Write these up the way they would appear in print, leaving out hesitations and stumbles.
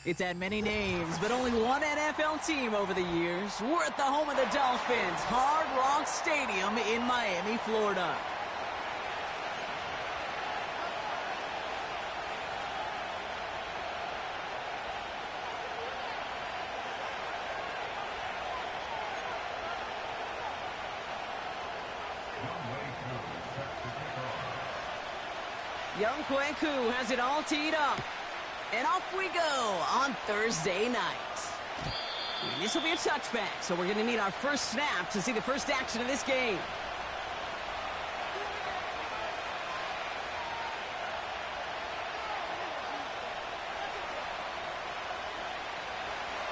It's had many names, but only one NFL team over the years. We're at the home of the Dolphins, Hard Rock Stadium in Miami, Florida. Young Kweku has it all teed up. And off we go on Thursday night. And this will be a touchback, so we're going to need our first snap to see the first action of this game.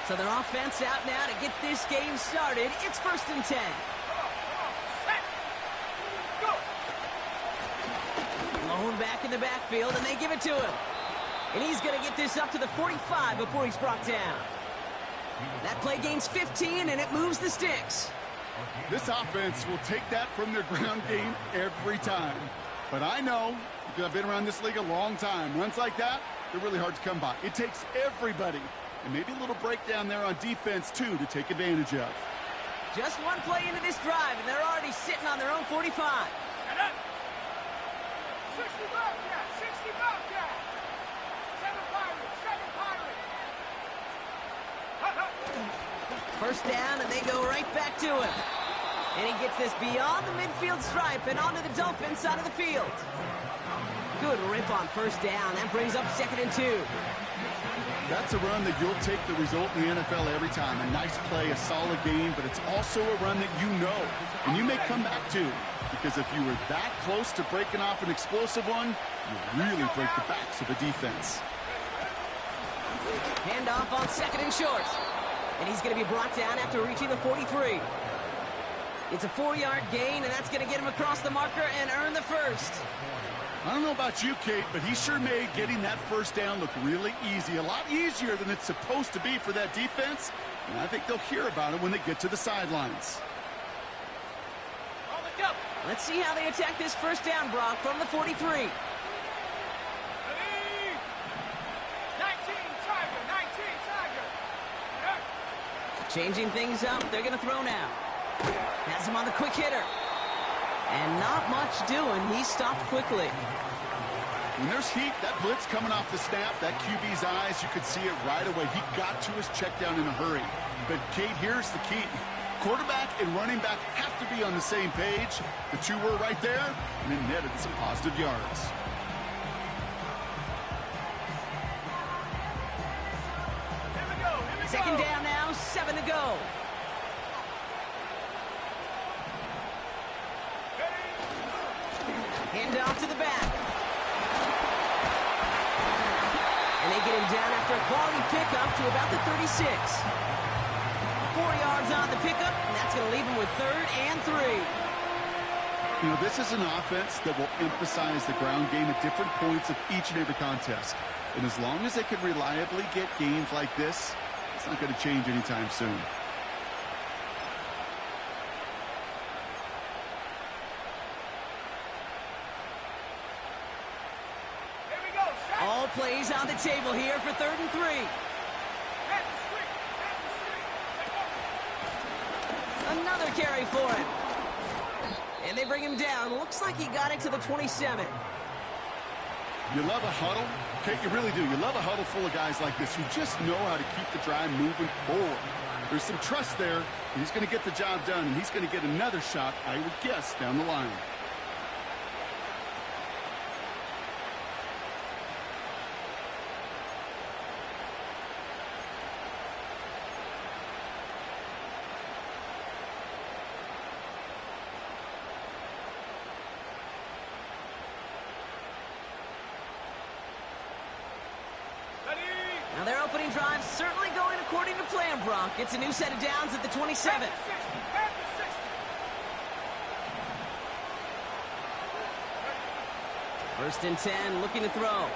So their offense out now to get this game started. It's 1st and 10. Lone back in the backfield, and they give it to him. And he's going to get this up to the 45 before he's brought down. That play gains 15, and it moves the sticks. This offense will take that from their ground game every time. But I know, because I've been around this league a long time, runs like that, they're really hard to come by. It takes everybody. And maybe a little breakdown there on defense, too, to take advantage of. Just one play into this drive, and they're already sitting on their own 45. 60 Bobcat! 60 Bobcat! 7 Pirates! 7 Pirates! First down, and they go right back to him. And he gets this beyond the midfield stripe and onto the Dolphins side of the field. Good rip on first down. That brings up 2nd and 2. That's a run that you'll take the result in the NFL every time. A nice play, a solid game, but it's also a run that you know. And you may come back to. Because if you were that close to breaking off an explosive one, you really break the backs of the defense. Handoff on 2nd and short. And he's going to be brought down after reaching the 43. It's a 4-yard gain, and that's going to get him across the marker and earn the first. I don't know about you, Kate, but he sure made getting that first down look really easy. A lot easier than it's supposed to be for that defense. And I think they'll hear about it when they get to the sidelines. Let's see how they attack this first down, Brock, from the 43. 19 Tiger! 19 Tiger! Changing things up. They're going to throw now. Has him on the quick hitter. And not much doing. He stopped quickly. When there's heat, that blitz coming off the snap, that QB's eyes, you could see it right away. He got to his check down in a hurry. But, Kate, here's the key. Quarterback and running back have to be on the same page. The two were right there, and it netted some positive yards. Here we go! 2nd down now, 7 to go. Hand off to the back. And they get him down after a quality pickup to about the 36. 4 yards on the pickup, and that's going to leave him with 3rd and 3. You know, this is an offense that will emphasize the ground game at different points of each and every contest. And as long as they can reliably get gains like this, it's not going to change anytime soon. Here we go! All plays on the table here for 3rd and 3. Another carry for him. And they bring him down. Looks like he got it to the 27. You love a huddle? Kate, you really do. You love a huddle full of guys like this who just know how to keep the drive moving forward. There's some trust there. He's going to get the job done, and he's going to get another shot, I would guess, down the line. Now their opening drive certainly going according to plan, Brock. It's a new set of downs at the 27. First and 10, looking to throw.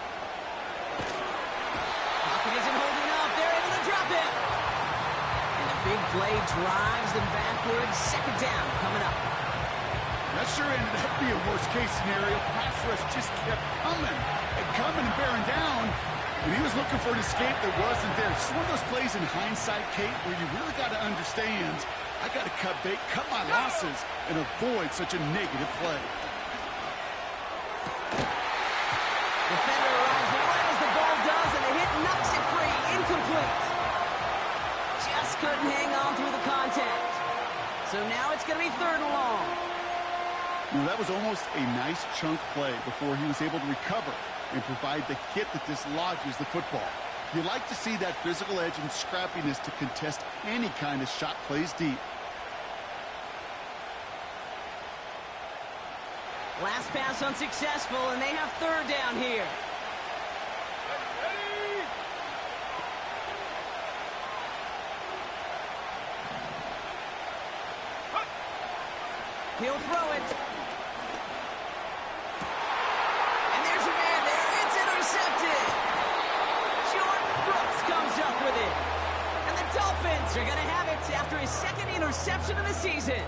Pocket isn't holding up. They're able to drop it. And the big play drives them backwards. 2nd down coming up. That sure ended up being a worst-case scenario. Pass rush just kept coming and bearing down. And he was looking for an escape that wasn't there. Just one of those plays in hindsight, Kate, where you really got to understand, I got to cut bait, cut my losses, and avoid such a negative play. Defender arrives right as the ball does, and the hit knocks it free. Incomplete. Just couldn't hang on through the contact. So now it's going to be 3rd and long. You know, that was almost a nice chunk play before he was able to recover and provide the hit that dislodges the football. You like to see that physical edge and scrappiness to contest any kind of shot plays deep. Last pass unsuccessful, and they have 3rd down here. He'll throw it. And there's a man there. It's intercepted. Jordan Brooks comes up with it. And the Dolphins are going to have it after his 2nd interception of the season.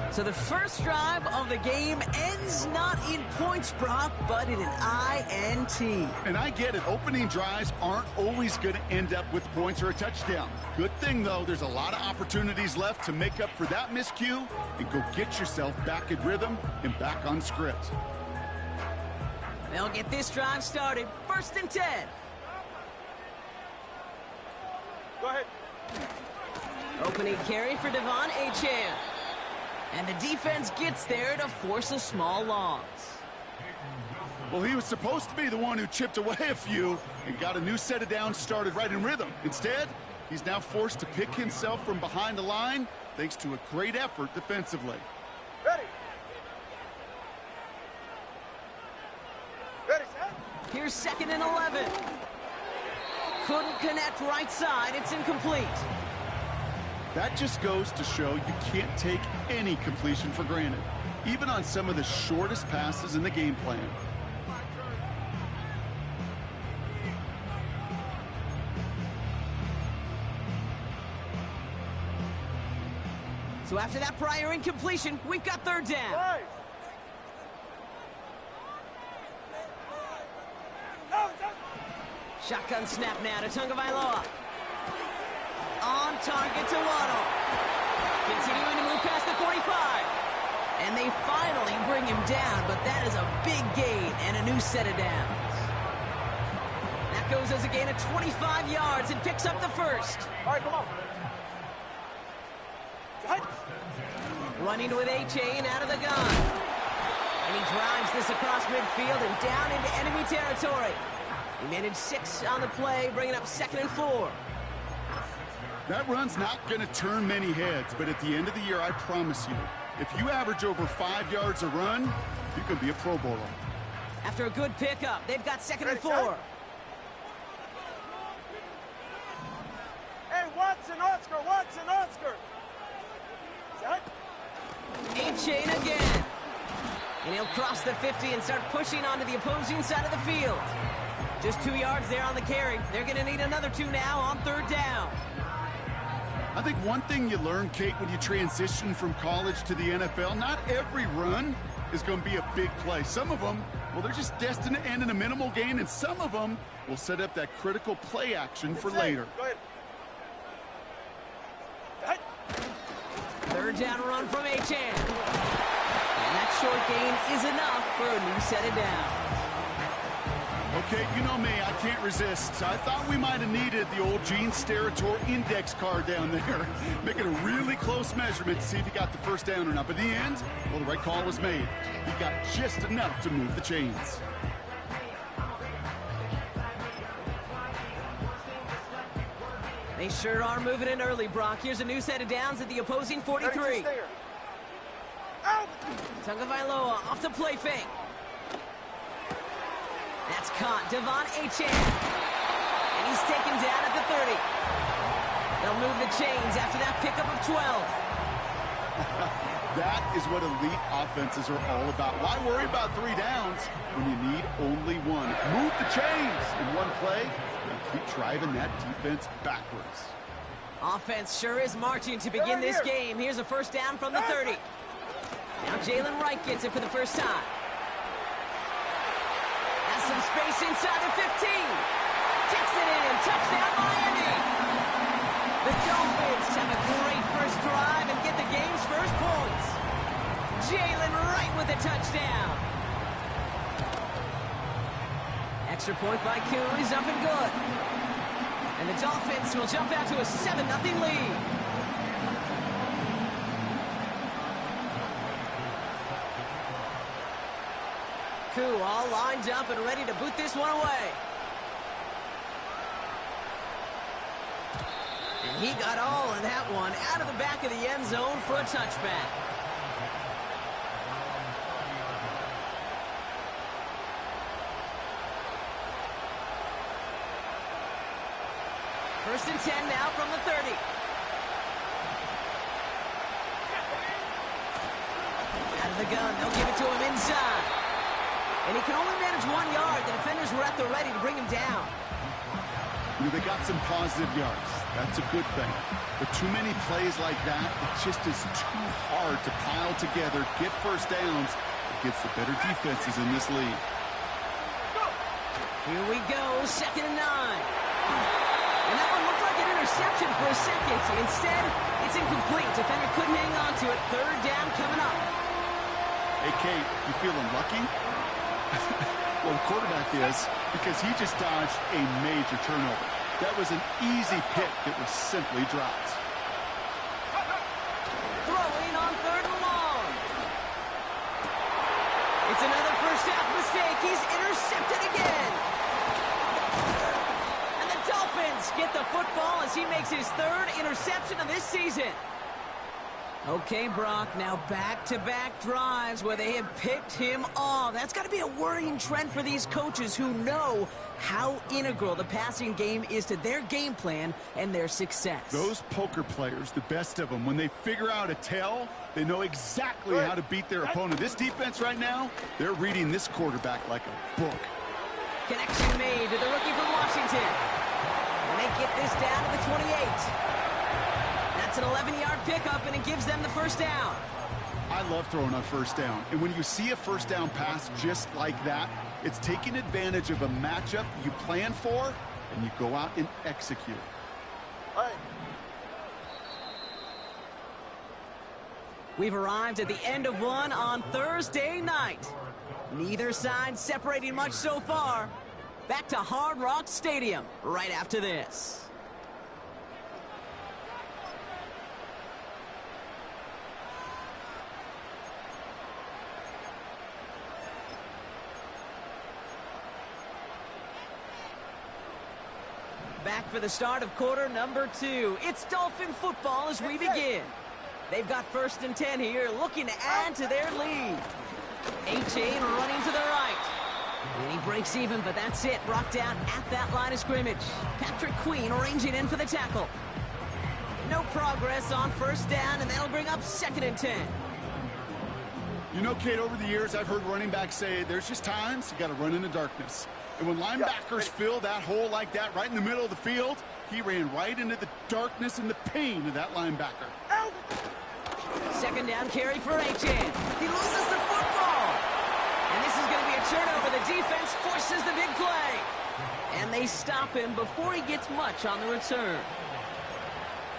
So the first drive of the game ends not in points, Brock, but in an INT. And I get it. Opening drives aren't always going to end up with points or a touchdown. Good thing, though, there's a lot of opportunities left to make up for that miscue and go get yourself back in rhythm and back on script. They'll get this drive started. 1st and 10. Go ahead. Opening carry for Devon Achane. And the defense gets there to force a small loss. Well, he was supposed to be the one who chipped away a few and got a new set of downs started right in rhythm. Instead, he's now forced to pick himself from behind the line thanks to a great effort defensively. Ready. Ready, set. Here's 2nd and 11. Couldn't connect right side. It's incomplete. That just goes to show you can't take any completion for granted, even on some of the shortest passes in the game plan. So after that prior incompletion, we've got 3rd down. Right. No, no. Shotgun snap now to Tagovailoa. On target to Waddle. Continuing to move past the 45. And they finally bring him down, but that is a big gain and a new set of downs. That goes as a gain of 25 yards and picks up the 1st. All right, come on. Set. Running with Achane out of the gun. And he drives this across midfield and down into enemy territory. He managed 6 on the play, bringing up 2nd and 4. That run's not going to turn many heads, but at the end of the year, I promise you, if you average over 5 yards a run, you can be a Pro Bowler. After a good pickup, they've got 2nd and 4. Hey, Watson, Oscar. Set. Achane again. And he'll cross the 50 and start pushing onto the opposing side of the field. Just 2 yards there on the carry. They're going to need another 2 now on 3rd down. I think one thing you learn, Kate, when you transition from college to the NFL, not every run is going to be a big play. Some of them, well, they're just destined to end in a minimal gain, and some of them will set up that critical play action for later. Go ahead. Set. 3rd down run from Achane. And that short gain is enough for a new set of downs. Okay, you know me, I can't resist. I thought we might have needed the old Gene Steratore index card down there, making a really close measurement to see if he got the 1st down or not. But in the end, well, the right call was made. He got just enough to move the chains. They sure are moving in early, Brock. Here's a new set of downs at the opposing 43. Out. Tagovailoa off the play fake. That's caught. Devon Achane. And he's taken down at the 30. They'll move the chains after that pickup of 12. That is what elite offenses are all about. Why worry about 3 downs when you need only 1? Move the chains in one play and keep driving that defense backwards. Offense sure is marching to begin this game. Here's a 1st down from the 30. Now Jalen Wright gets it for the first time. That's some space inside the 15. Kicks it in. Touchdown, Miami. The Dolphins have a great first drive and get the game's first points. Jalen Wright with a touchdown. Extra point by Koo is up and good. And the Dolphins will jump out to a 7-0 lead. Koo all lined up and ready to boot this one away. And he got all of that one out of the back of the end zone for a touchback. First and 10 now from the 30. Out of the gun, they'll give it to him inside. And he can only manage 1 yard. The defenders were at the ready to bring him down. They got some positive yards. That's a good thing. But too many plays like that, it just is too hard to pile together, get first downs against the better defenses in this league. Here we go, 2nd and 9. And that one looked like an interception for a second. Instead, it's incomplete. Defender couldn't hang on to it. 3rd down coming up. Hey, Kate, you feeling lucky? Well, the quarterback is, because he just dodged a major turnover. That was an easy pick that was simply dropped. Throwing on 3rd and long. It's another first half mistake. He's intercepted again. And the Dolphins get the football as he makes his 3rd interception of this season. Okay, Brock, now back-to-back drives where they have picked him off. That's got to be a worrying trend for these coaches who know how integral the passing game is to their game plan and their success. Those poker players, the best of them, when they figure out a tell, they know exactly how to beat their opponent. This defense right now, they're reading this quarterback like a book. Connection made to the rookie from Washington. And they get this down to the 28. That's an 11-yard pickup, and it gives them the first down. I love throwing on first down. And when you see a first down pass just like that, it's taking advantage of a matchup you plan for, and you go out and execute. Hey. We've arrived at the end of one on Thursday night. Neither side separating much so far. Back to Hard Rock Stadium right after this. Back for the start of quarter number 2. It's Dolphin football as we begin. They've got 1st and 10 here, looking to add to their lead. A-Chain running to the right. And he breaks even, but that's it. Brought down at that line of scrimmage. Patrick Queen arranging in for the tackle. No progress on 1st down, and that'll bring up 2nd and 10. You know, Kate, over the years, I've heard running backs say there's just times you got to run in the darkness. And when linebackers fill that hole like that right in the middle of the field, he ran right into the darkness and the pain of that linebacker. 2nd down carry for A-Chain. He loses the football. And this is going to be a turnover. The defense forces the big play. And they stop him before he gets much on the return.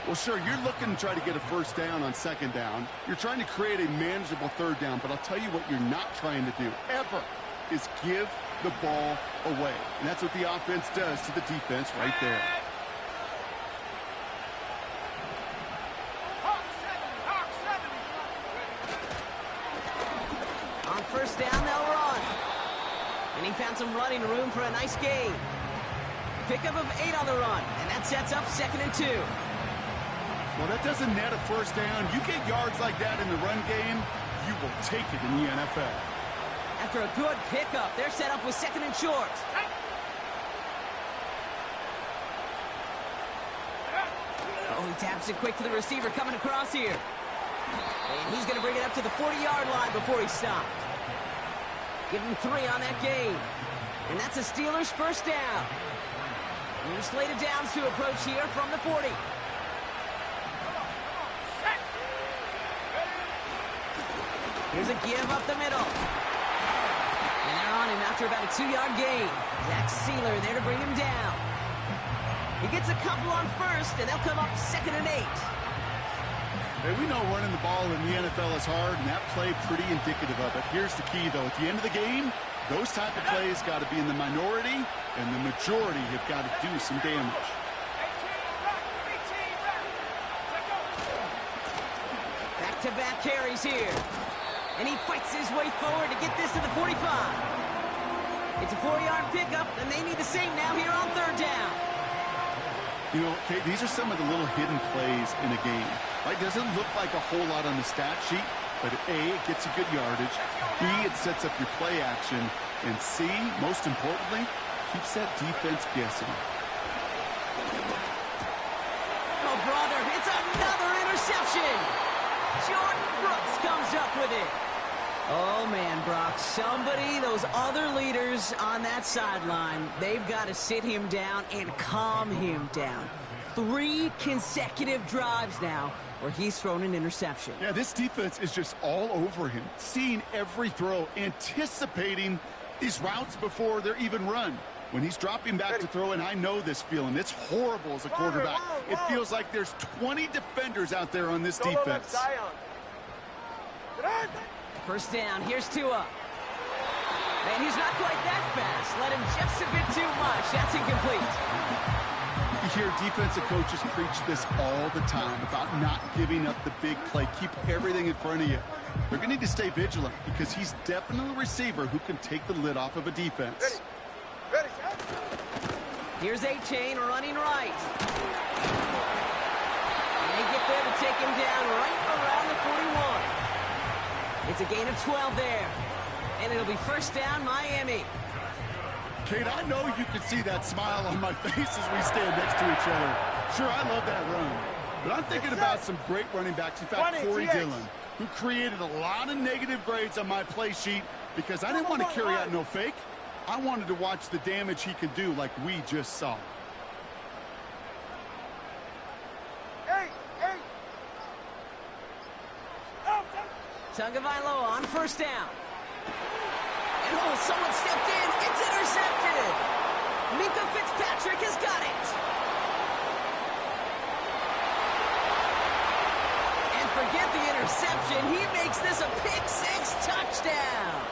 Well, sure, you're looking to try to get a first down on 2nd down. You're trying to create a manageable 3rd down, but I'll tell you what you're not trying to do, ever, is give the ball away. And that's what the offense does to the defense right there. On 1st down, they'll run. And he found some running room for a nice gain. Pickup of 8 on the run, and that sets up 2nd and 2. Well, that doesn't net a 1st down. You get yards like that in the run game, you will take it in the NFL. After a good pickup, they're set up with 2nd and short. Oh, he taps it quick to the receiver coming across here. And he's going to bring it up to the 40-yard line before he stopped. Give him 3 on that gain. And that's a Steelers 1st down. New slated downs to approach here from the 40. Here's a give up the middle. And they're on on him after about a 2-yard gain. Zach Sealer there to bring him down. He gets a couple on first, and they'll come up 2nd and 8. Hey, we know running the ball in the NFL is hard, and that play pretty indicative of it. Here's the key, though. At the end of the game, those type of plays got to be in the minority, and the majority have got to do some damage. Back-to-back carries here. And he fights his way forward to get this to the 45. It's a 4-yard pickup, and they need the same now here on 3rd down. You know, Kate, these are some of the little hidden plays in a game. Right? Doesn't look like a whole lot on the stat sheet, but A, it gets you good yardage. B, it sets up your play action. And C, most importantly, keeps that defense guessing. Oh, brother, it's another interception. Jordan Brooks comes up with it. Oh, man, Brock, those other leaders on that sideline, they've got to sit him down and calm him down. 3 consecutive drives now where he's thrown an interception. Yeah, this defense is just all over him, seeing every throw, anticipating these routes before they're even run. When he's dropping back to throw, and I know this feeling, it's horrible as a quarterback. It feels like there's 20 defenders out there on this defense. First down, here's Tua. And he's not quite that fast. Let him just a bit too much. That's incomplete. You hear defensive coaches preach this all the time about not giving up the big play. Keep everything in front of you. They're going to need to stay vigilant because he's definitely a receiver who can take the lid off of a defense. Ready, Here's A-Chain running right. And they get there to take him down right around the 41. It's a gain of 12 there. And it'll be first down, Miami. Kate, I know you can see that smile on my face as we stand next to each other. Sure, I love that run. But I'm thinking about some great running backs. In fact, Corey Dillon, who created a lot of negative grades on my play sheet because I didn't want to carry out no fake. I wanted to watch the damage he could do like we just saw. Tagovailoa on first down. And someone stepped in. It's intercepted. Minka Fitzpatrick has got it. And forget the interception. He makes this a pick-6 touchdown.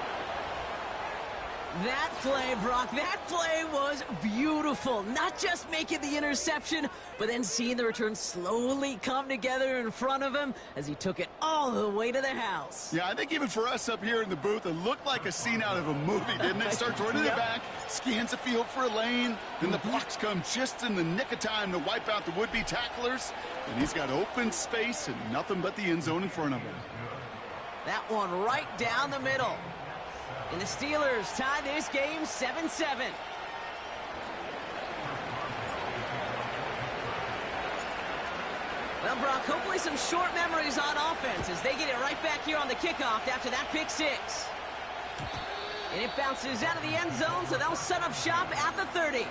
That play, Brock, that play was beautiful. Not just making the interception, but then seeing the return slowly come together in front of him as he took it all the way to the house. Yeah, I think even for us up here in the booth, it looked like a scene out of a movie, didn't it? Starts running the back, scans the field for a lane, then the blocks come just in the nick of time to wipe out the would-be tacklers, and he's got open space and nothing but the end zone in front of him. That one right down the middle. And the Steelers tie this game 7-7. Well, Brock, hopefully some short memories on offense as they get it right back here on the kickoff after that pick-6. And it bounces out of the end zone, so they'll set up shop at the 30.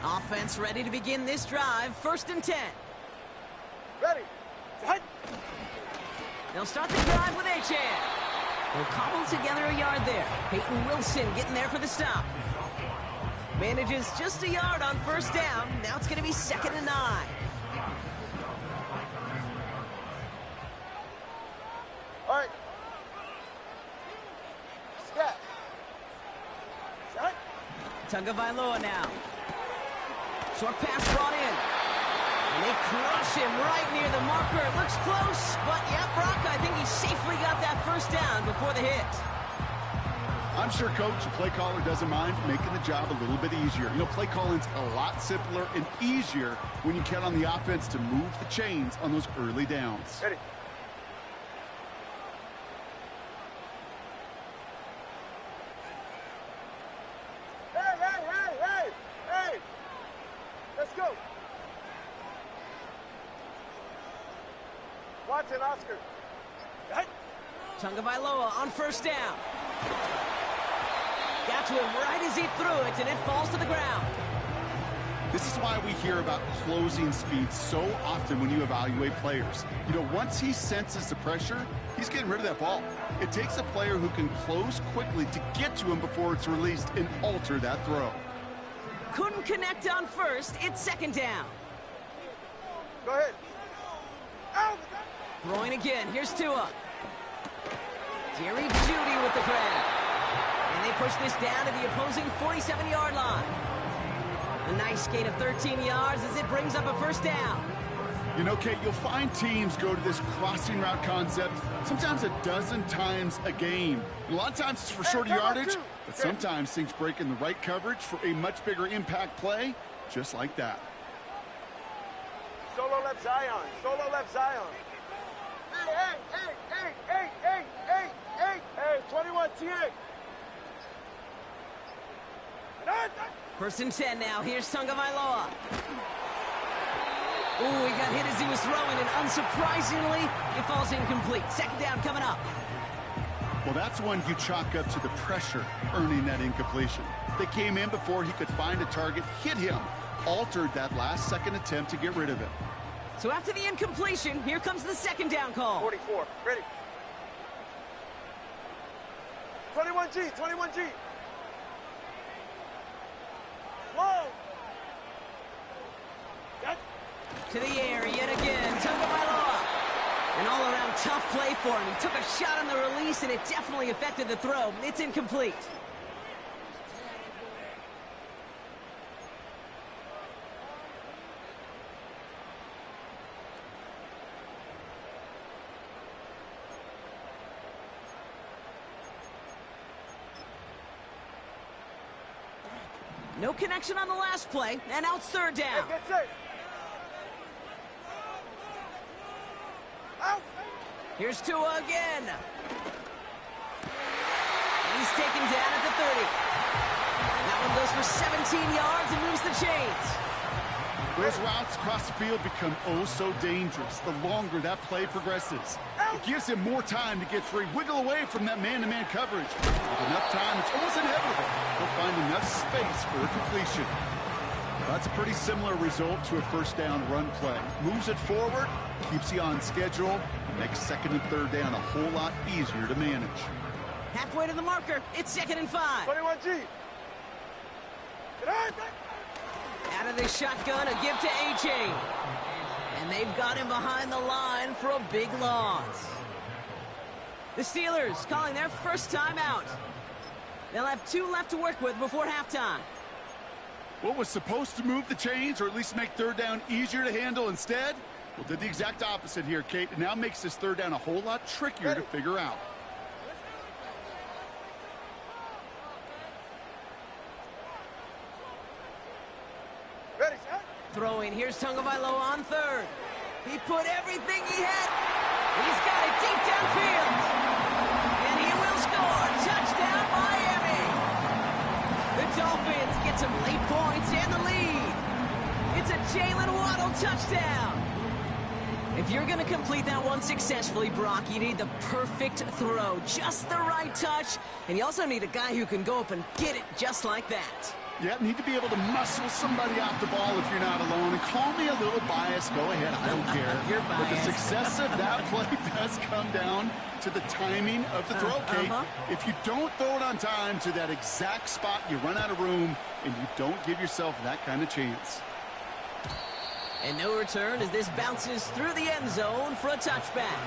Offense ready to begin this drive. 1st and 10. Ready, set. They'll start the drive with A-Chan. They'll cobble together a yard there. Peyton Wilson getting there for the stop. Manages just a yard on first down. Now it's going to be 2nd and 9. All right. Step. Set. Tagovailoa now. Short pass brought in. And they crush him right near the marker. It looks close, but yeah, Brock, I think he safely got that first down before the hit. I'm sure Coach, the play caller, doesn't mind making the job a little bit easier. You know, play calling's a lot simpler and easier when you count on the offense to move the chains on those early downs. Ready. Hey! Let's go. Watson, Oscar. Tagovailoa on first down. Got to him right as he threw it, and it falls to the ground. This is why we hear about closing speed so often when you evaluate players. You know, once he senses the pressure, he's getting rid of that ball. It takes a player who can close quickly to get to him before it's released and alter that throw. Couldn't connect on first. It's second down. Go ahead. Out! Throwing again. Here's Tua. Jerry Jeudy with the grab. And they push this down to the opposing 47-yard line. A nice gain of 13 yards as it brings up a first down. You know, Kate, you'll find teams go to this crossing route concept sometimes a dozen times a game. A lot of times it's for shorter yardage, but sometimes things break in the right coverage for a much bigger impact play, just like that. Solo left Zion. Solo left Zion. Hey, 21 TA. First and 10 now. Here's Tagovailoa. Ooh, he got hit as he was throwing, and unsurprisingly, it falls incomplete. Second down coming up. Well, that's one you chalk up to the pressure earning that incompletion. They came in before he could find a target, hit him, altered that last-second attempt to get rid of it. So after the incompletion, here comes the second down call. 44. Ready. 21G. 21G. Whoa. To the air yet again. Tagovailoa. An all-around tough play for him. He took a shot on the release, and it definitely affected the throw. It's incomplete. No connection on the last play, and now it's third down. Hey, get set. Out. Here's Tua again. And he's taken down at the 30. That one goes for 17 yards and moves the chains. Those routes across the field become oh so dangerous the longer that play progresses. It gives him more time to get free, wiggle away from that man-to-man coverage. With enough time, it's almost inevitable. He'll find enough space for a completion. That's a pretty similar result to a first down run play. Moves it forward, keeps you on schedule, makes second and third down a whole lot easier to manage. Halfway to the marker, it's 2nd and 5. 21G. Out of the shotgun, a give to A-Chain. And they've got him behind the line for a big loss. The Steelers calling their first time out. They'll have 2 left to work with before halftime. What was supposed to move the chains, or at least make third down easier to handle instead? Well, did the exact opposite here, Kate. It now makes this third down a whole lot trickier to figure out. Ready, set. Throwing, here's Tagovailoa on third. He put everything he had. He's got it deep downfield. And he will score. Touchdown, Miami. The Dolphins get some late points and the lead. It's a Jalen Waddle touchdown. If you're going to complete that one successfully, Brock, you need the perfect throw. Just the right touch. And you also need a guy who can go up and get it just like that. Yeah, need to be able to muscle somebody out the ball if you're not alone. And call me a little biased. Go ahead. I don't care. You're But the biased. success of that play does come down to the timing of the throw, Kate. If you don't throw it on time to that exact spot, you run out of room, and you don't give yourself that kind of chance. And no return as this bounces through the end zone for a touchback.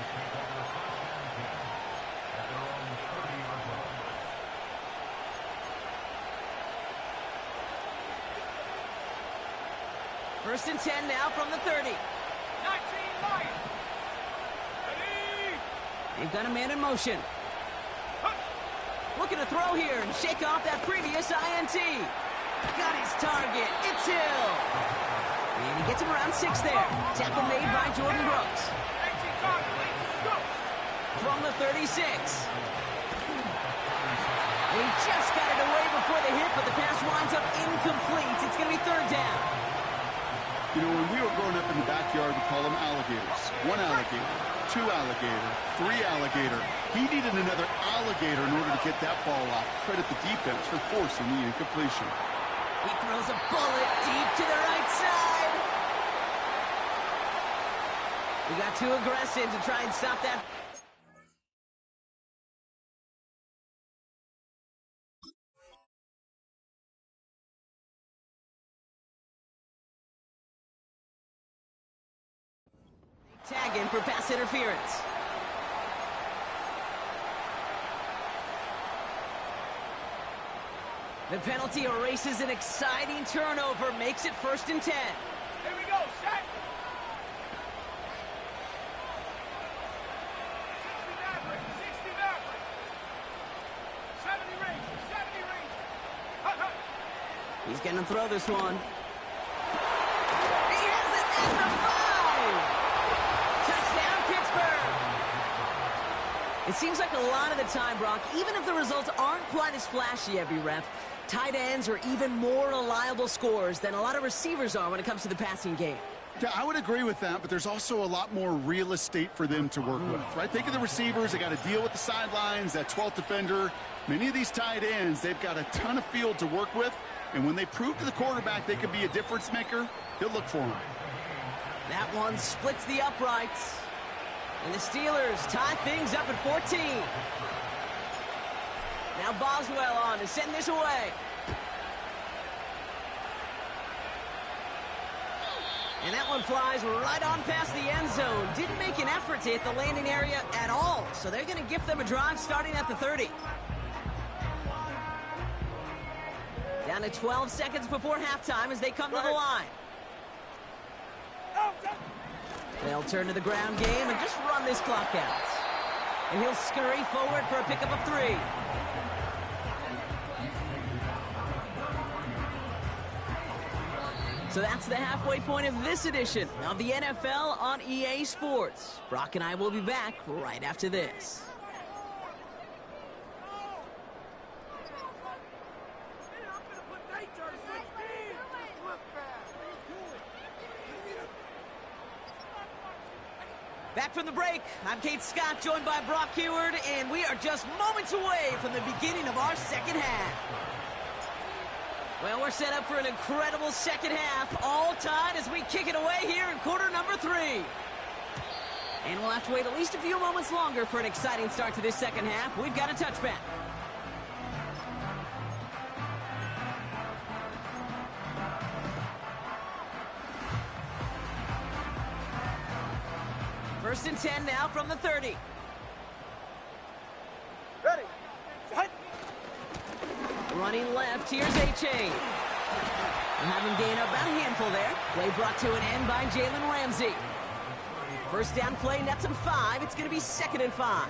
First and 10 now from the 30. 19 Lions. Ready. They've got a man in motion. Looking to throw here and shake off that previous INT. Got his target. It's Hill. And he gets him around 6 there. Tackle made by Jordan Brooks. From the 36. He just got it away before the hit, but the pass winds up incomplete. It's going to be third down. You know, when we were growing up in the backyard, we call them alligators. 1 alligator, 2 alligator, 3 alligator. He needed another alligator in order to get that ball off. Credit the defense for forcing the incompletion. He throws a bullet deep to the right side. He got too aggressive to try and stop that. Tag him for pass interference. The penalty erases an exciting turnover, makes it 1st and 10. Here we go, set. 60 Maverick, 60 Maverick. 70 Ranger, 70 Ranger. Hut, hut. He's going to throw this one. He has it at the 5! Touchdown, Pittsburgh! It seems like a lot of the time, Brock, even if the results aren't quite as flashy every rep, tight ends are even more reliable scorers than a lot of receivers are when it comes to the passing game. Yeah, I would agree with that, but there's also a lot more real estate for them to work with, right? Think of the receivers. They got to deal with the sidelines, that 12th defender. Many of these tight ends, they've got a ton of field to work with, and when they prove to the quarterback they could be a difference maker, he'll look for them. That one splits the uprights. And the Steelers tie things up at 14. Now Boswell on to send this away. And that one flies right on past the end zone. Didn't make an effort to hit the landing area at all. So they're going to gift them a drive starting at the 30. Down to 12 seconds before halftime as they come to the line. They'll turn to the ground game and just run this clock out. And he'll scurry forward for a pickup of 3. So that's the halfway point of this edition of the NFL on EA Sports. Brock and I will be back right after this. Back from the break, I'm Kate Scott, joined by Brock Heward, and we are just moments away from the beginning of our second half. Well, we're set up for an incredible second half, all tied as we kick it away here in quarter number 3. And we'll have to wait at least a few moments longer for an exciting start to this second half. We've got a touchback. First and 10 now from the 30. Ready, set. Running left, here's A-Chain. We'll have him gain about a handful there. Play brought to an end by Jalen Ramsey. First down play, nets him 5. It's going to be 2nd and 5.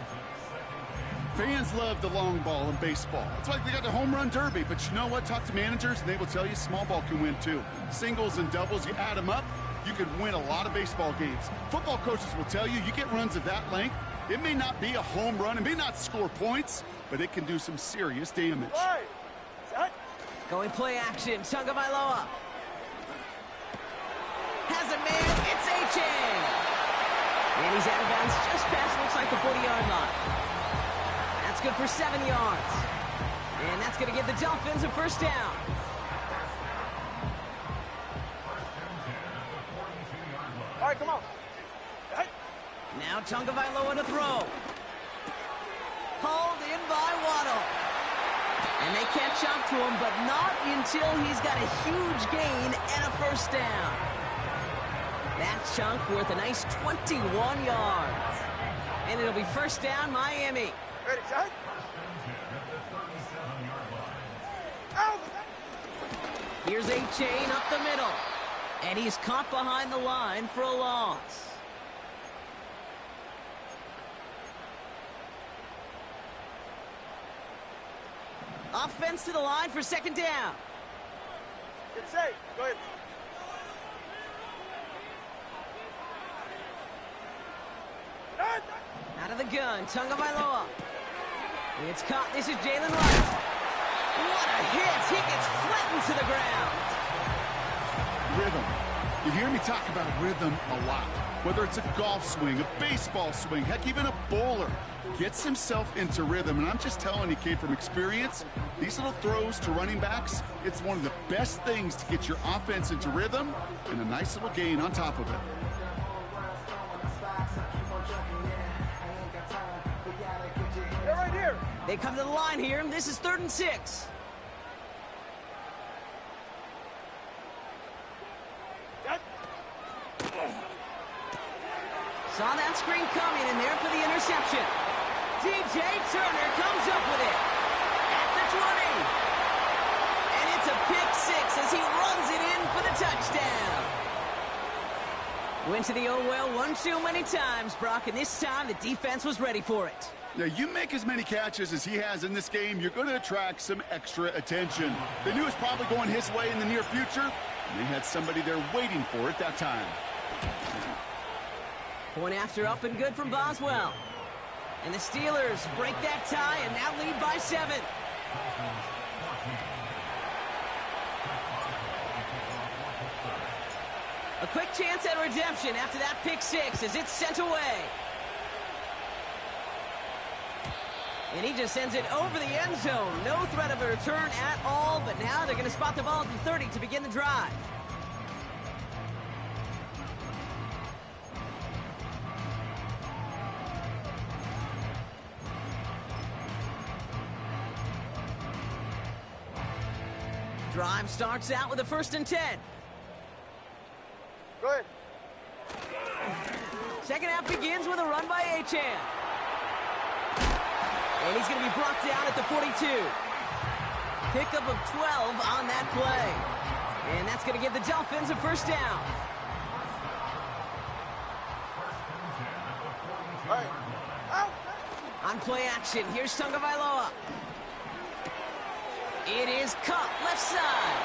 Fans love the long ball in baseball. It's like they got the home run derby, but you know what? Talk to managers, and they will tell you small ball can win too. Singles and doubles, you add them up, you could win a lot of baseball games. Football coaches will tell you, you get runs of that length, it may not be a home run, it may not score points, but it can do some serious damage. Right. Set. Going play action, Tagovailoa. Has a man, it's A-Chain. And he's out of bounds just past, looks like the 40-yard line. That's good for 7 yards. And that's going to give the Dolphins a first down. All right, come on. Set. Now Tagovailoa to throw. Called in by Waddle. And they catch up to him, but not until he's got a huge gain and a first down. That chunk worth a nice 21 yards. And it'll be first down, Miami. Ready, set. Out. Here's A-Chain up the middle. And he's caught behind the line for a loss. Offense to the line for second down. Get safe. Go ahead. Out of the gun, Tagovailoa. It's caught. This is Jalen Wright. What a hit. He gets flattened to the ground. Rhythm. You hear me talk about rhythm a lot. Whether it's a golf swing, a baseball swing, heck, even a bowler gets himself into rhythm. And I'm just telling you, Kate, from experience, these little throws to running backs, it's one of the best things to get your offense into rhythm and a nice little gain on top of it. They're right here. They come to the line here, and this is 3rd and 6. Saw that screen coming, and there for the interception. DJ Turner comes up with it at the 20. And it's a pick 6 as he runs it in for the touchdown. Went to the oh well one too many times, Brock, and this time the defense was ready for it. Now, you make as many catches as he has in this game, you're going to attract some extra attention. They knew it was probably going his way in the near future, and they had somebody there waiting for it that time. Point after up and good from Boswell. And the Steelers break that tie and now lead by 7. A quick chance at redemption after that pick 6 as it's sent away. And he just sends it over the end zone. No threat of a return at all, but now they're going to spot the ball at the 30 to begin the drive. Drive starts out with a 1st and 10. Go ahead. Second half begins with a run by Achane. And he's going to be brought down at the 42. Pickup of 12 on that play. And that's going to give the Dolphins a 1st down. All right. Out. On play action, here's Tagovailoa. It is cut left side.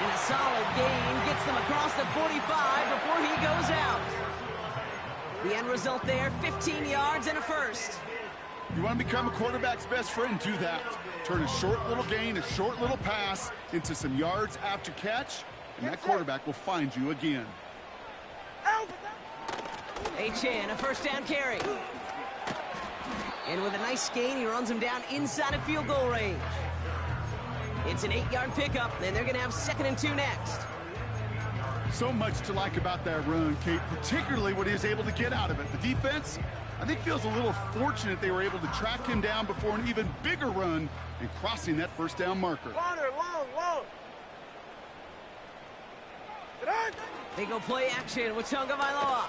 And a solid gain gets them across the 45 before he goes out. The end result there, 15 yards and a 1st. You want to become a quarterback's best friend, do that. Turn a short little gain, a short little pass into some yards after catch, and that quarterback will find you again. Achane, a 1st down carry. And with a nice gain, he runs him down inside of field goal range. It's an 8-yard pickup, and they're going to have 2nd and 2 next. So much to like about that run, Kate, particularly what he was able to get out of it. The defense, I think, feels a little fortunate they were able to track him down before an even bigger run and crossing that 1st down marker. Long. They go play action with Tagovailoa.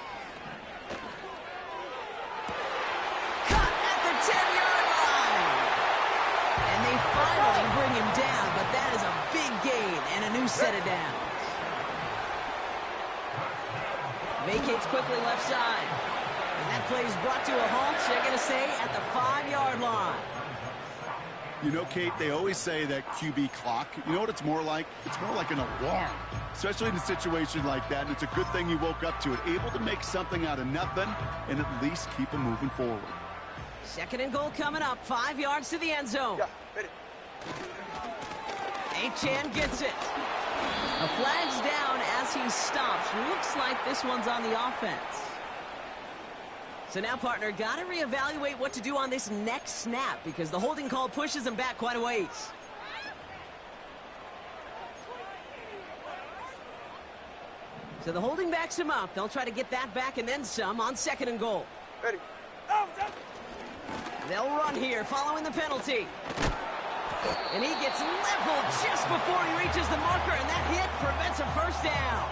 Cut at the 10-yard line. And they finally bring him down, but that is a big gain and a new set of downs. Vacates quickly left side. And that play is brought to a halt, they're going to say, at the 5-yard line. You know, Kate, they always say that QB clock, you know what it's more like? It's more like an alarm, especially in a situation like that. And it's a good thing you woke up to it, able to make something out of nothing and at least keep them moving forward. 2nd and goal coming up, 5 yards to the end zone. Yeah, hit it. Achane gets it. A flag's down as he stops. Looks like this one's on the offense. So now, partner, got to reevaluate what to do on this next snap because the holding call pushes him back quite a ways. So the holding backs him up. They'll try to get that back and then some on 2nd and goal. Ready. They'll run here following the penalty. And he gets leveled just before he reaches the marker, and that hit prevents a 1st down.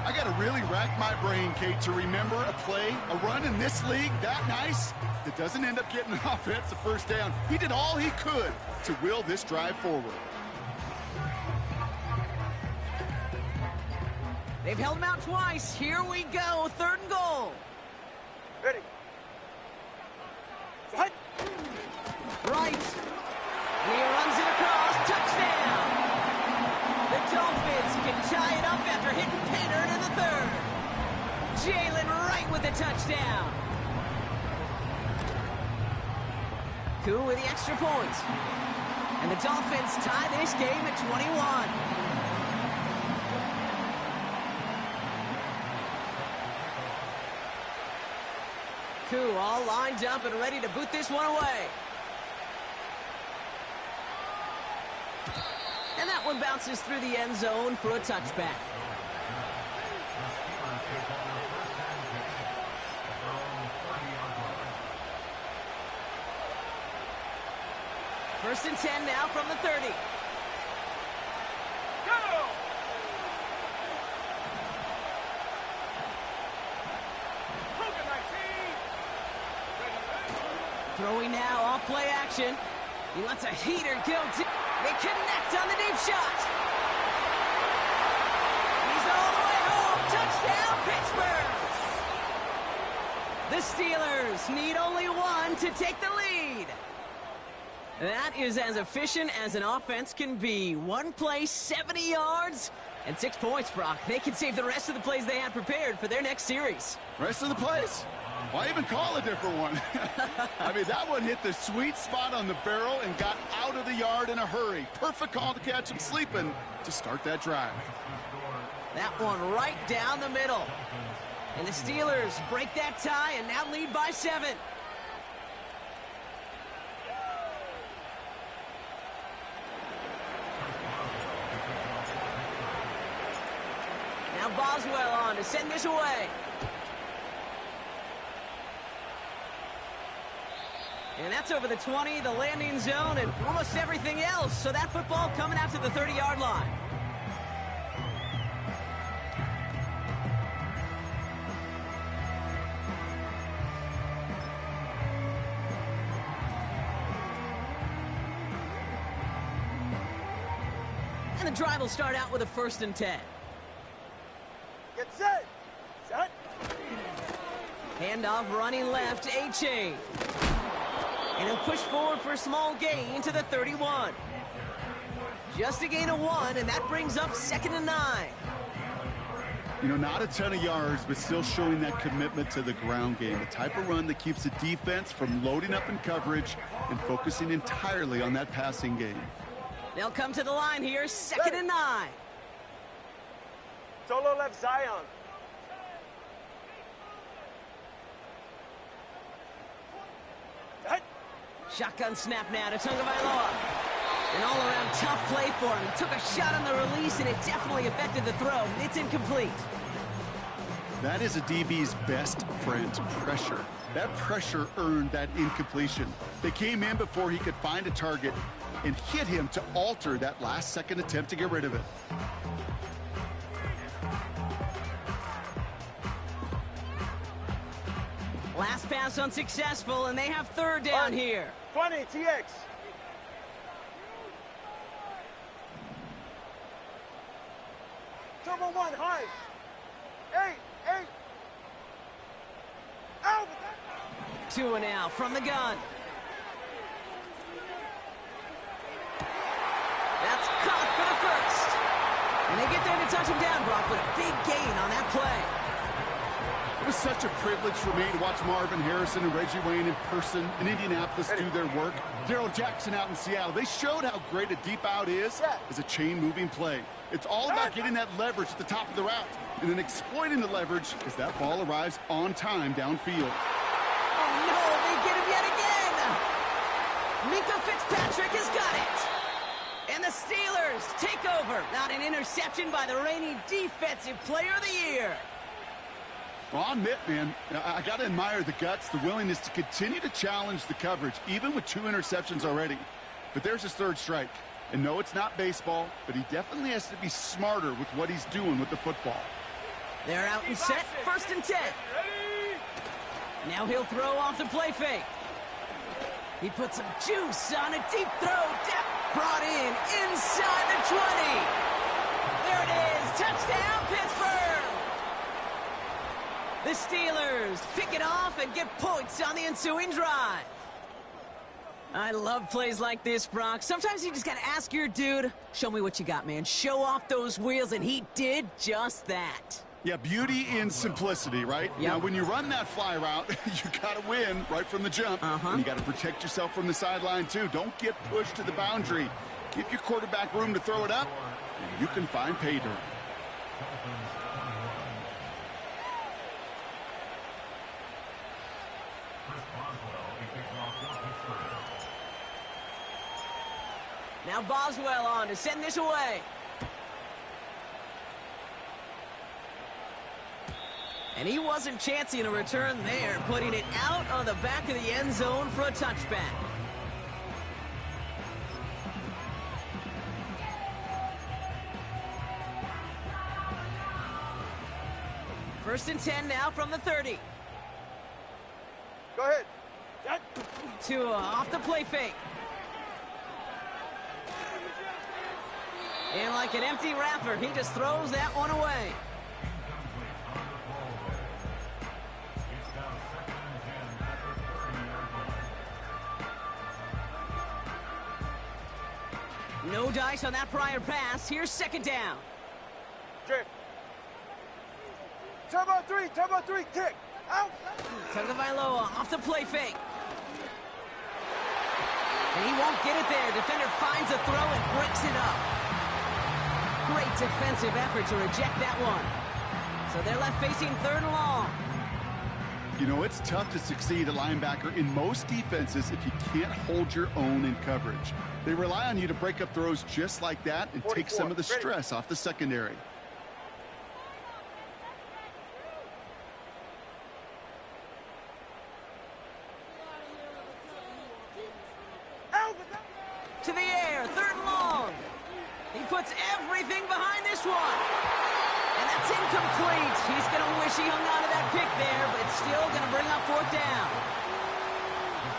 I got to really rack my brain, Kate, to remember a play, a run in this league that nice that doesn't end up getting an offensive 1st down. He did all he could to will this drive forward. They've held him out twice. Here we go, 3rd and goal. Ready. Hut. Right. And he runs it across. Touchdown. The Dolphins can tie it up after hitting Painter in the 3rd. Jalen Wright with the touchdown. Koo with the extra point. And the Dolphins tie this game at 21. Koo all lined up and ready to boot this one away. And that one bounces through the end zone for a touchback. First and 10 now from the 30. Go! Throwing now off play action. He lets a heater go. They connect on the deep shot. He's all the way home. Touchdown, Pittsburgh. The Steelers need only one to take the lead. That is as efficient as an offense can be. One play, 70 yards, and 6 points, Brock. They can save the rest of the plays they had prepared for their next series. Rest of the plays? Why even call a different one? I mean, that one hit the sweet spot on the barrel and got out of the yard in a hurry. Perfect call to catch him sleeping to start that drive. That one right down the middle. And the Steelers break that tie and now lead by 7. Now Boswell on to send this away. And that's over the 20, the landing zone, and almost everything else. So that football coming out to the 30-yard line. And the drive will start out with a 1st and 10. Get set! Set! Handoff running left, A-Chain. And he'll push forward for a small gain to the 31. Just a gain of 1, and that brings up 2nd and 9. You know, not a ton of yards, but still showing that commitment to the ground game. The type of run that keeps the defense from loading up in coverage and focusing entirely on that passing game. They'll come to the line here, 2nd and 9. Solo left Zion. Shotgun snap now to Tagovailoa. An all-around tough play for him. He took a shot on the release, and it definitely affected the throw. It's incomplete. That is a DB's best friend, pressure. That pressure earned that incompletion. They came in before he could find a target and hit him to alter that last-second attempt to get rid of it. Last pass unsuccessful, and they have 3rd down here. 20, TX. Turbo 1, high. 8. Out! 2 and out from the gun. That's caught for the 1st. And they get there to touch him down, Brock, with a big gain on that play. It was such a privilege for me to watch Marvin Harrison and Reggie Wayne in person in Indianapolis do their work. Darrell Jackson out in Seattle. They showed how great a deep out is as a chain-moving play. It's all about getting that leverage at the top of the route and then exploiting the leverage as that ball arrives on time downfield. Oh, no, they get him yet again. Minka Fitzpatrick has got it. And the Steelers take over. Not an interception by the reigning Defensive Player of the Year. Well, I'll admit, man, I got to admire the guts, the willingness to continue to challenge the coverage, even with 2 interceptions already. But there's his 3rd strike. And no, it's not baseball, but he definitely has to be smarter with what he's doing with the football. They're out and set, 1st and 10. Now he'll throw off the play fake. He puts some juice on a deep throw. Brought in inside the 20. There it is. Touchdown, Pittsburgh. The Steelers pick it off and get points on the ensuing drive. I love plays like this, Brock. Sometimes you just got to ask your dude, show me what you got, man. Show off those wheels, and he did just that. Yeah, beauty in simplicity, right? Yep. Now, when you run that fly route, you got to win right from the jump. And you got to protect yourself from the sideline, too. Don't get pushed to the boundary. Give your quarterback room to throw it up, and you can find pay dirt. Now Boswell on to send this away. And he wasn't chancing a return there, putting it out on the back of the end zone for a touchback. First and 10 now from the 30. Go ahead. To off the play fake. And like an empty wrapper, he just throws that one away. No dice on that prior pass. Here's second down. Jay. Turbo three, kick. Out. Tagovailoa off the play fake. And he won't get it there. Defender finds a throw and breaks it up. Great defensive effort to reject that one. So they're left facing third and long. You know, it's tough to succeed at linebacker in most defenses if you can't hold your own in coverage. They rely on you to break up throws just like that and take some of the stress off the secondary. To the air, third and long. He puts everything behind this one. And that's incomplete. He's going to wish he hung on to that pick there, but it's still going to bring up fourth down.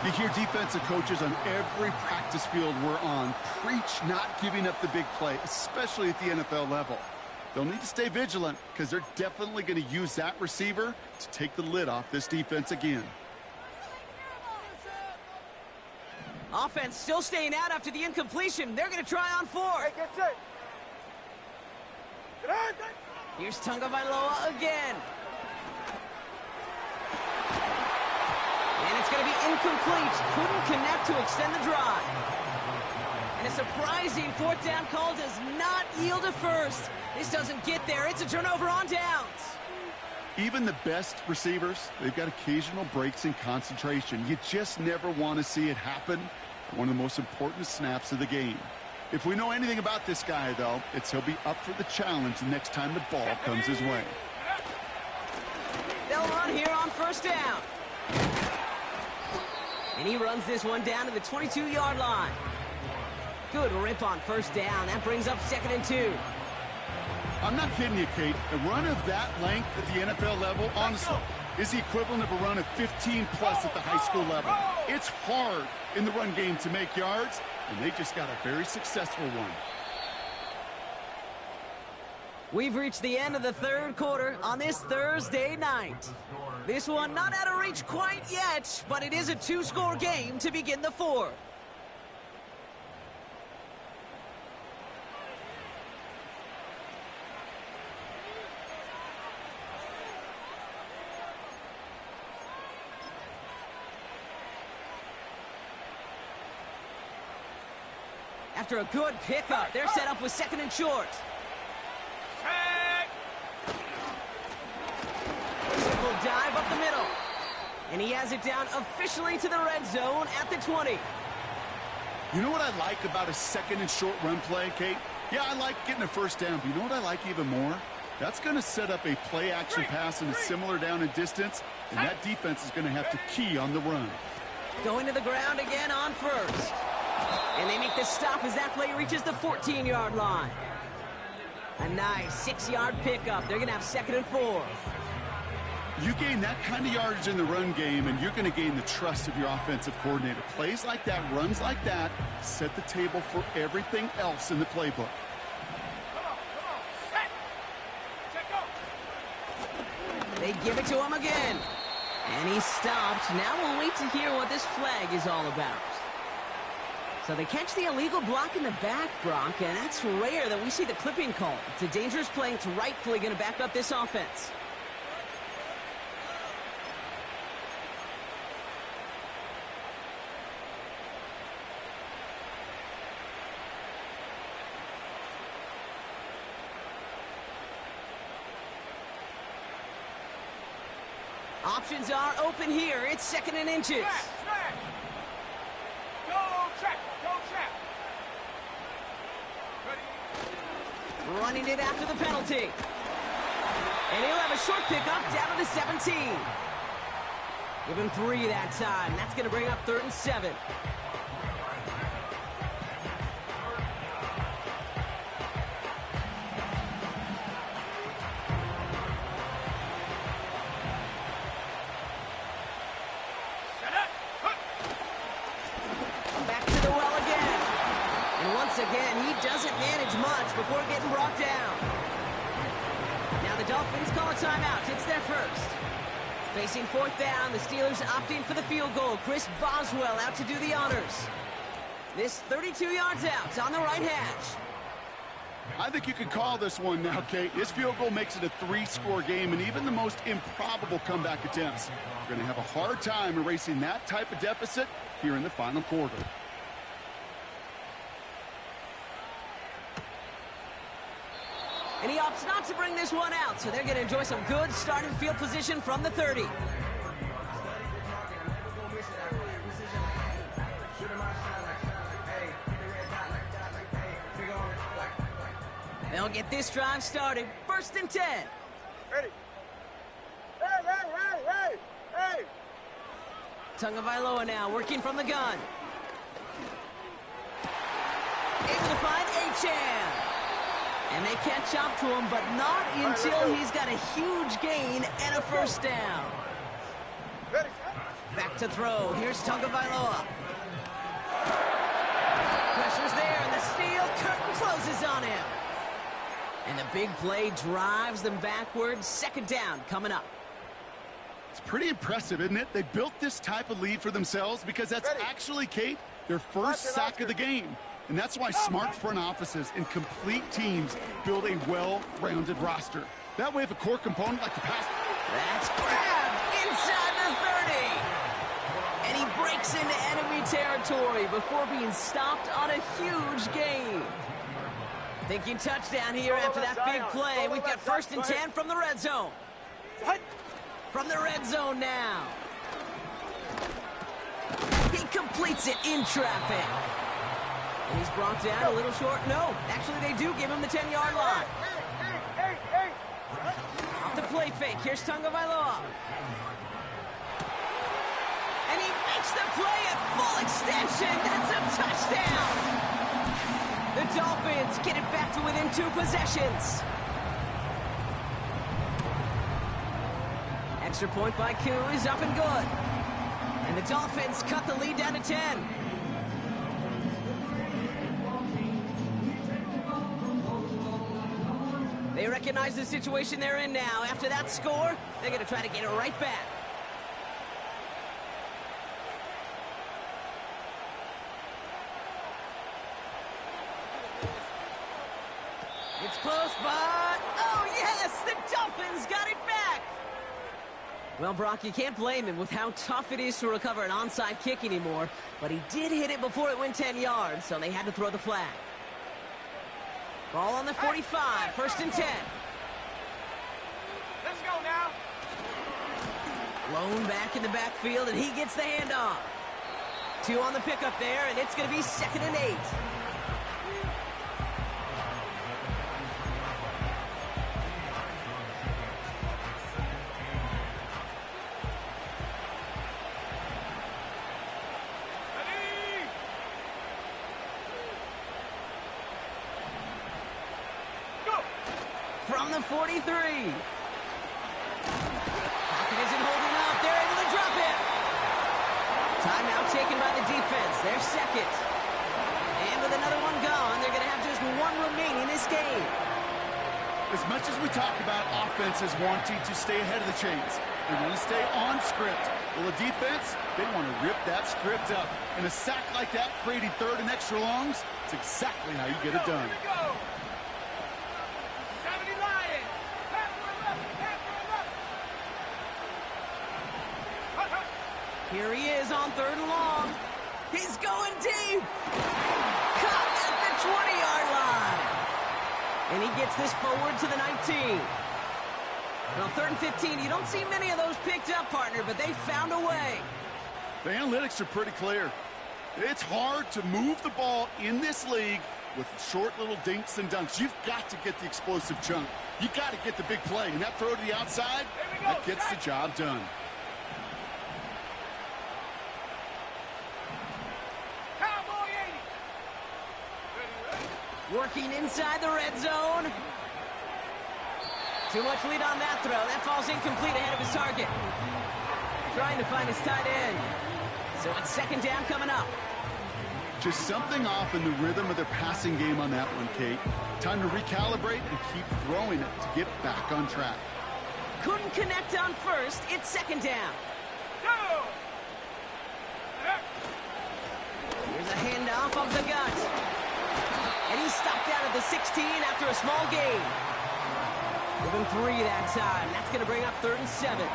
You hear defensive coaches on every practice field we're on preach not giving up the big play, especially at the NFL level. They'll need to stay vigilant because they're definitely going to use that receiver to take the lid off this defense again. Offense still staying out after the incompletion. They're going to try on fourth. Hey, get set. Get on. Here's Tagovailoa again. And it's going to be incomplete. Couldn't connect to extend the drive. And a surprising fourth down call does not yield a first. This doesn't get there. It's a turnover on downs. Even the best receivers, they've got occasional breaks in concentration. You just never want to see it happen at one of the most important snaps of the game. If we know anything about this guy, though, it's he'll be up for the challenge the next time the ball comes his way. They'll run here on first down. And he runs this one down to the 22-yard line. Good rip on first down. That brings up second and 2. I'm not kidding you, Kate. A run of that length at the NFL level, honestly, is the equivalent of a run of 15-plus at the high school level. It's hard in the run game to make yards, and they just got a very successful one. We've reached the end of the third quarter on this Thursday night. This one not out of reach quite yet, but it is a two-score game to begin the fourth. After a good pickup, they're set up with second and short. Simple dive up the middle. And he has it down officially to the red zone at the 20. You know what I like about a second and short run play, Kate? Yeah, I like getting a first down, but you know what I like even more? That's going to set up a play-action pass in a similar down and distance, and that defense is going to have to key on the run. Going to the ground again on first. And they make the stop as that play reaches the 14-yard line. A nice 6-yard pickup. They're going to have second and 4. You gain that kind of yardage in the run game, and you're going to gain the trust of your offensive coordinator. Plays like that, runs like that, set the table for everything else in the playbook. They give it to him again. And he's stopped. Now we'll wait to hear what this flag is all about. So they catch the illegal block in the back, Brock, and that's rare that we see the clipping call. It's a dangerous play. It's rightfully going to back up this offense. Options are open here. It's second and inches. Go check. Running it after the penalty. And he'll have a short pickup down to the 17. Give him 3 that time. That's going to bring up 3rd and 7. Back to the well again. And once again, he doesn't manage much before getting brought down. Now the Dolphins call a timeout. It's their first. Facing 4th down, the Steelers opting for the field goal. Chris Boswell out to do the honors. This 32 yards out on the right hash. I think you can call this one now, Kate. This field goal makes it a 3-score game, and even the most improbable comeback attempts are going to have a hard time erasing that type of deficit here in the final quarter. And he opts not to bring this one out, so they're going to enjoy some good starting field position from the 30. They'll get this drive started. 1st and 10. Ready. Hey! Tagovailoa now working from the gun. Able to find Achane. And they catch up to him, but not until he's got a huge gain and a 1st down. Back to throw. Here's Tagovailoa. Pressure's there, and the steel curtain closes on him. And the big play drives them backwards. 2nd down coming up. It's pretty impressive, isn't it? They built this type of lead for themselves because that's actually, Kate, their first sack of the game. And that's why smart front offices and complete teams build a well-rounded roster. That way, if a core component like the pass... That's grabbed inside the 30. And he breaks into enemy territory before being stopped on a huge gain. Thinking touchdown here after that big play. We've got 1st and 10 from the red zone. From the red zone now. He completes it in traffic. And he's brought down a little short. No, actually they do give him the 10-yard line. Off the play fake. Here's Tagovailoa. And he makes the play at full extension. That's a touchdown. The Dolphins get it back to within 2 possessions. Extra point by Koo is up and good. And the Dolphins cut the lead down to 10. They recognize the situation they're in now. After that score, they're going to try to get it right back. It's close, but... oh, yes! The Dolphins got it back! Well, Brock, you can't blame him with how tough it is to recover an onside kick anymore, but he did hit it before it went 10 yards, so they had to throw the flag. Ball on the 45, 1st and 10. Let's go now. Lone back in the backfield, and he gets the handoff. 2 on the pickup there, and it's going to be 2nd and 8. From the 43. Pocket isn't holding up. They're able to drop it. Timeout taken by the defense. Their 2nd. And with another one gone, they're going to have just 1 remaining in this game. As much as we talk about offenses wanting to stay ahead of the chains, they want to stay on script. Well, the defense, they want to rip that script up. And a sack like that, creating 3rd and extra longs, it's exactly how you get it done. Here we go. Here he is on 3rd and long. He's going deep. Caught at the 20-yard line. And he gets this forward to the 19. Well, 3rd and 15, you don't see many of those picked up, partner, but they found a way. The analytics are pretty clear. It's hard to move the ball in this league with short little dinks and dunks. You've got to get the explosive chunk. You got to get the big play, and that throw to the outside, that gets the job done. Cowboy 80. Working inside the red zone. Too much lead on that throw. That falls incomplete ahead of his target. Trying to find his tight end. So it's second down coming up. Just something off in the rhythm of their passing game on that one, Kate. Time to recalibrate and keep throwing it to get back on track. Couldn't connect on first. It's second down. Go! Here's a handoff of the gut. And he's stopped out at the 16 after a small gain. Give him 3 that time. That's going to bring up 3rd and 7.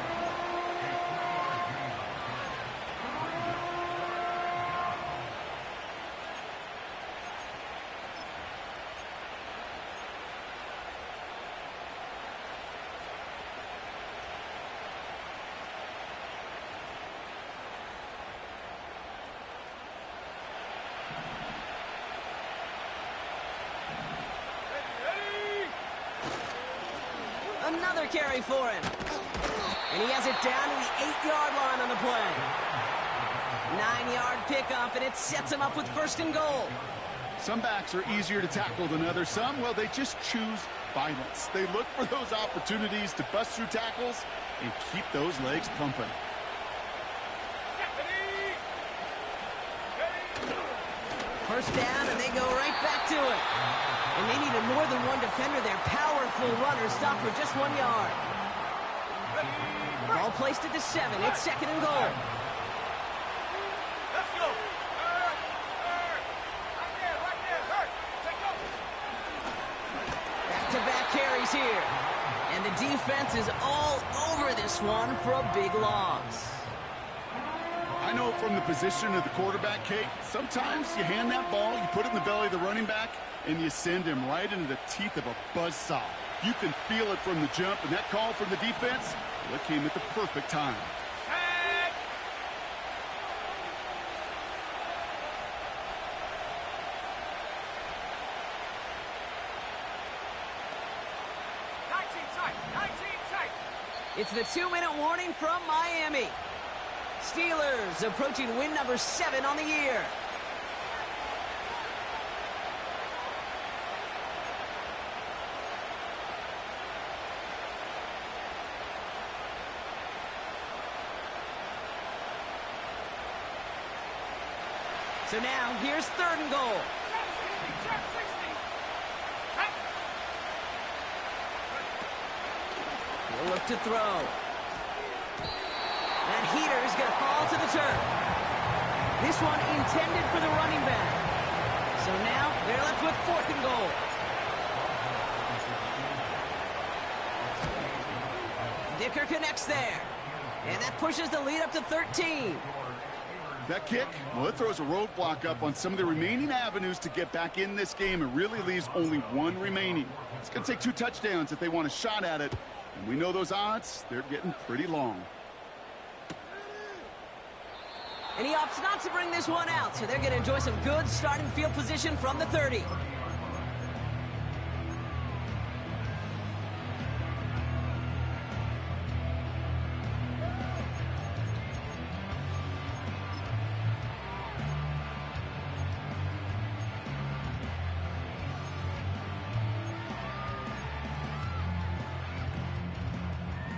Another carry for him. And he has it down to the 8-yard line on the play. 9-yard pickup, and it sets him up with 1st and goal. Some backs are easier to tackle than others. Some, well, they just choose violence. They look for those opportunities to bust through tackles and keep those legs pumping. First down, and they go right back to it. And they needed more than one defender. Their powerful runner stopped for just 1 yard. Ball placed at the 7. It's 2nd and goal. Let's go. Right there. Hurt. Take over. Back-to-back carries here. And the defense is all over this one for a big loss. I know from the position of the quarterback, Kate, sometimes you hand that ball, you put it in the belly of the running back, and you send him right into the teeth of a buzzsaw. You can feel it from the jump, and that call from the defense, well, it came at the perfect time. Tag. 19 tight. It's the 2-minute warning from Miami. Steelers approaching win number 7 on the year. So now, here's 3rd and goal. Check 60. He'll look to throw. That heater is going to fall to the turf. This one intended for the running back. So now, they're left with 4th and goal. Dicker connects there. And that pushes the lead up to 13. That kick, well, it throws a roadblock up on some of the remaining avenues to get back in this game. It really leaves only 1 remaining. It's going to take 2 touchdowns if they want a shot at it. And we know those odds, they're getting pretty long. And he opts not to bring this one out, so they're going to enjoy some good starting field position from the 30.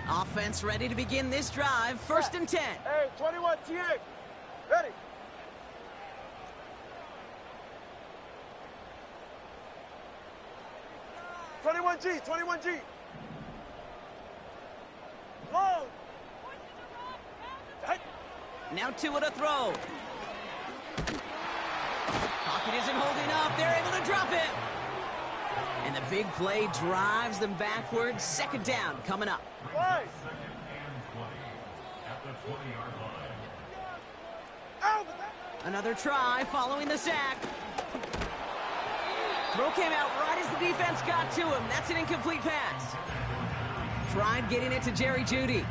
Offense ready to begin this drive. 1st and 10. Hey, 21 TA. Ready. Twenty-one G. Long. Now 2 at a throw. Pocket isn't holding up. They're able to drop it. And the big play drives them backwards. 2nd down coming up. Right. Another try following the sack. Throw came out right as the defense got to him. That's an incomplete pass. Tried getting it to Jerry Jeudy.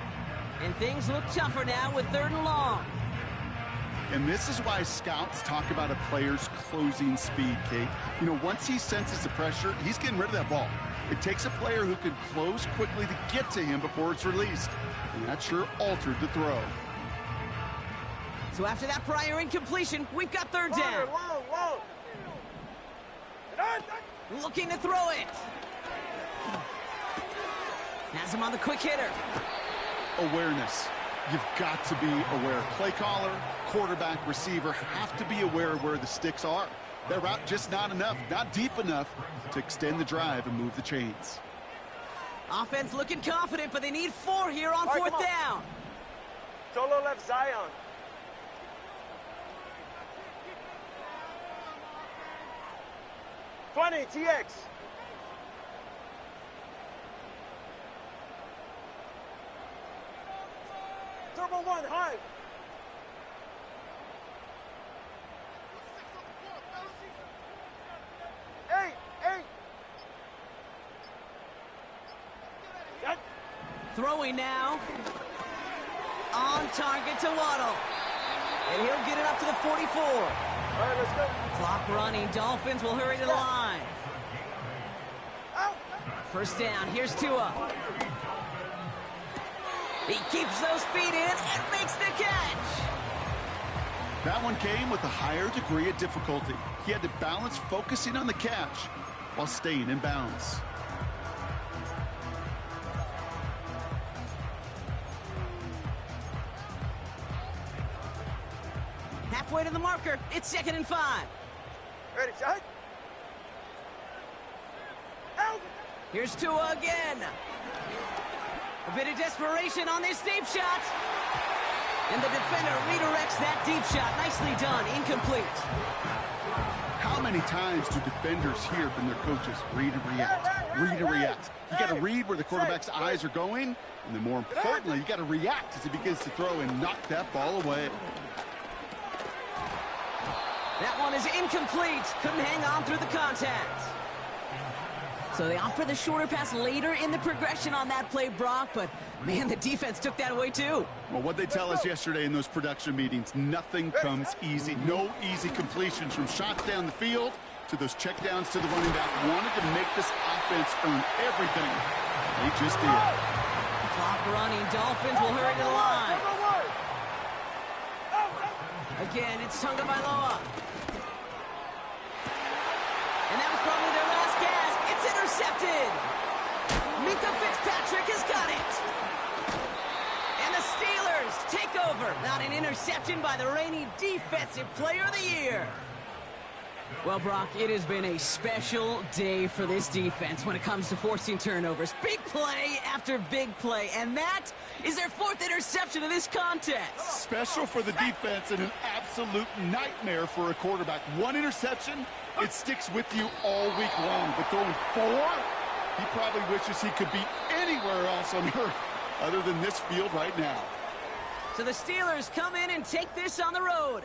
And things look tougher now with 3rd and long. And this is why scouts talk about a player's closing speed, Kate. You know, once he senses the pressure, he's getting rid of that ball. It takes a player who can close quickly to get to him before it's released. And that sure altered the throw. So after that prior incompletion, we've got third down. Whoa. Looking to throw it. Has him on the quick hitter. Awareness. You've got to be aware. Play caller, quarterback, receiver have to be aware of where the sticks are. That route just not enough, not deep enough to extend the drive and move the chains. Offense looking confident, but they need 4 here on fourth down. Solo left Zion. TX. Turbo 1, high. Eight. Throwing now. On target to Waddle. And he'll get it up to the 44. All right, let's go. Clock running. Dolphins will hurry to the line. Out. First down. Here's Tua. He keeps those feet in and makes the catch. That one came with a higher degree of difficulty. He had to balance focusing on the catch while staying in bounds. Halfway to the marker. It's 2nd and 5. Ready, shot. Out. Here's Tua again. A bit of desperation on this deep shot. And the defender redirects that deep shot. Nicely done. Incomplete. How many times do defenders hear from their coaches, read and react, read and react? You got to read where the quarterback's eyes are going, and then more importantly, you got to react as he begins to throw and knock that ball away. That one is incomplete. Couldn't hang on through the contact. So they opt for the shorter pass later in the progression on that play, Brock, but man, the defense took that away too. Well, what they tell us yesterday in those production meetings, nothing comes easy. No easy completions from shots down the field to those checkdowns to the running back. Wanted to make this offense earn everything. They just did. Clock running. Dolphins will hurry to the line. Again, it's Tagovailoa. And that was probably their last gasp. It's intercepted. Minka Fitzpatrick has got it. And the Steelers take over. Not an interception by the reigning Defensive Player of the Year. Well, Brock, it has been a special day for this defense when it comes to forcing turnovers. Big play after big play, and that is their 4th interception of this contest. Special for the defense and an absolute nightmare for a quarterback. 1 interception, it sticks with you all week long. But throwing 4, he probably wishes he could be anywhere else on earth other than this field right now. So the Steelers come in and take this on the road.